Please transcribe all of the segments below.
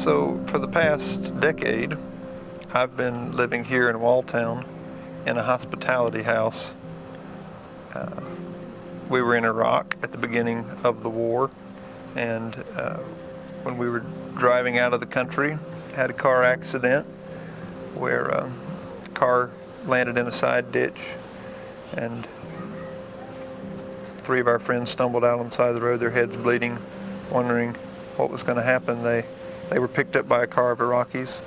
So for the past decade, I've been living here in Walltown in a hospitality house. We were in Iraq at the beginning of the war, and when we were driving out of the country, had a car accident where a car landed in a side ditch, and 3 of our friends stumbled out on the side of the road, their heads bleeding, wondering what was going to happen. They were picked up by a car of Iraqis,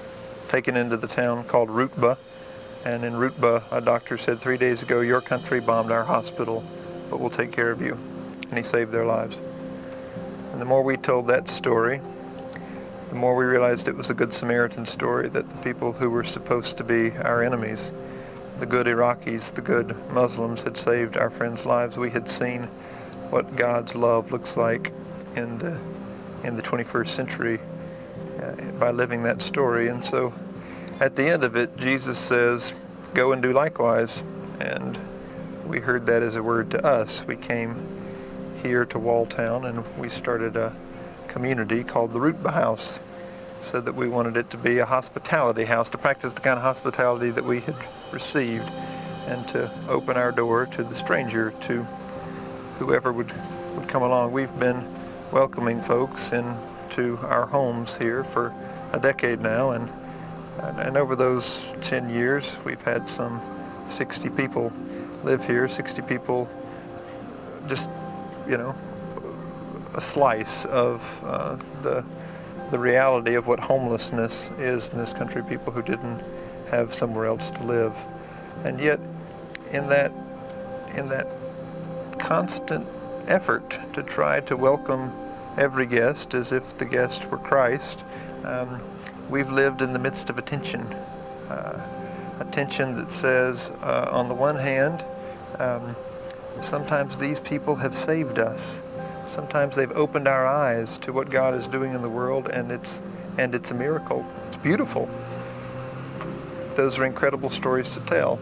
taken into the town called Rutba, and in Rutba, a doctor said 3 days ago, your country bombed our hospital, but we'll take care of you. And he saved their lives. And the more we told that story, the more we realized it was a Good Samaritan story, that the people who were supposed to be our enemies, the good Iraqis, the good Muslims, had saved our friends' lives. We had seen what God's love looks like in the 21st century by living that story. And so at the end of it, Jesus says, go and do likewise. And we heard that as a word to us. We came here to Walltown and we started a community called the Rutba House. Said that we wanted it to be a hospitality house, to practice the kind of hospitality that we had received, and to open our door to the stranger, to whoever would come along. We've been welcoming folks into our homes here for a decade now, and over those 10 years we've had some 60 people live here, 60 people, just, a slice of the reality of what homelessness is in this country, people who didn't have somewhere else to live. And yet, in that constant effort to try to welcome every guest as if the guest were Christ, we've lived in the midst of a tension that says, on the one hand, sometimes these people have saved us. Sometimes they've opened our eyes to what God is doing in the world, and it's a miracle. It's beautiful. Those are incredible stories to tell.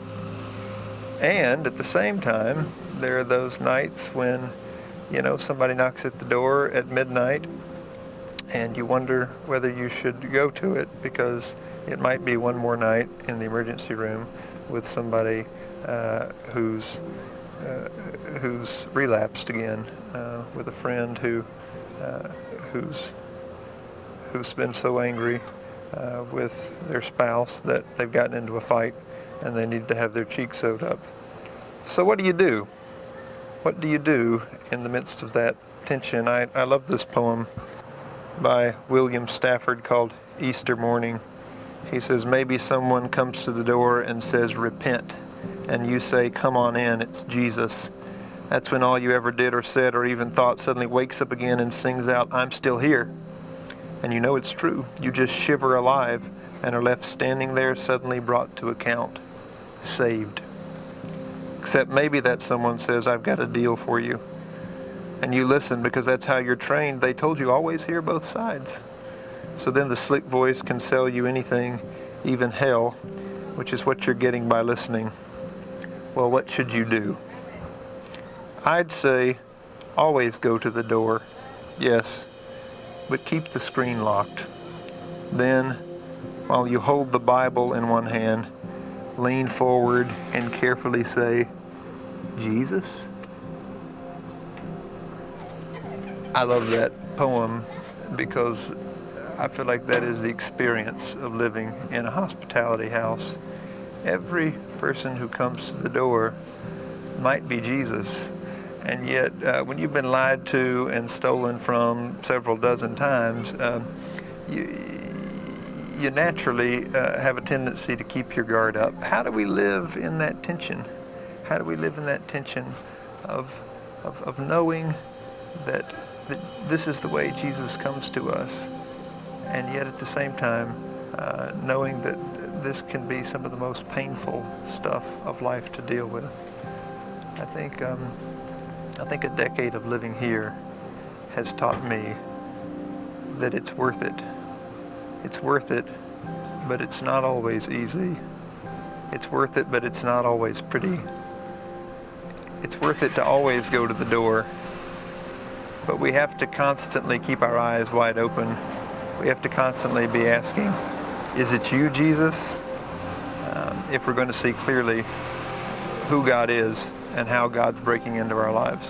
And at the same time, there are those nights when, somebody knocks at the door at midnight, and you wonder whether you should go to it, because it might be one more night in the emergency room with somebody who's relapsed again, with a friend who's been so angry with their spouse that they've gotten into a fight and they need to have their cheeks sewed up. So what do you do? What do you do in the midst of that tension? I love this poem by William Stafford called Easter Morning. He says, maybe someone comes to the door and says, repent, and you say, come on in, it's Jesus. That's when all you ever did or said or even thought suddenly wakes up again and sings out, I'm still here. And you know it's true. You just shiver alive and are left standing there suddenly brought to account, saved. Except maybe that someone says, I've got a deal for you. And you listen because that's how you're trained. They told you always hear both sides. So then the slick voice can sell you anything, even hell, which is what you're getting by listening. Well, what should you do? I'd say always go to the door, yes, but keep the screen locked. Then, while you hold the Bible in one hand, lean forward and carefully say, Jesus? I love that poem because I feel like that is the experience of living in a hospitality house. Every person who comes to the door might be Jesus. And yet, when you've been lied to and stolen from several dozen times, you naturally have a tendency to keep your guard up. How do we live in that tension? How do we live in that tension of knowing that this is the way Jesus comes to us, and yet at the same time knowing that this can be some of the most painful stuff of life to deal with? I think a decade of living here has taught me that it's worth it. It's worth it, but it's not always easy. It's worth it, but it's not always pretty. It's worth it to always go to the door, but we have to constantly keep our eyes wide open We have to constantly be asking, is it you, Jesus? If we're going to see clearly who God is and how God's breaking into our lives.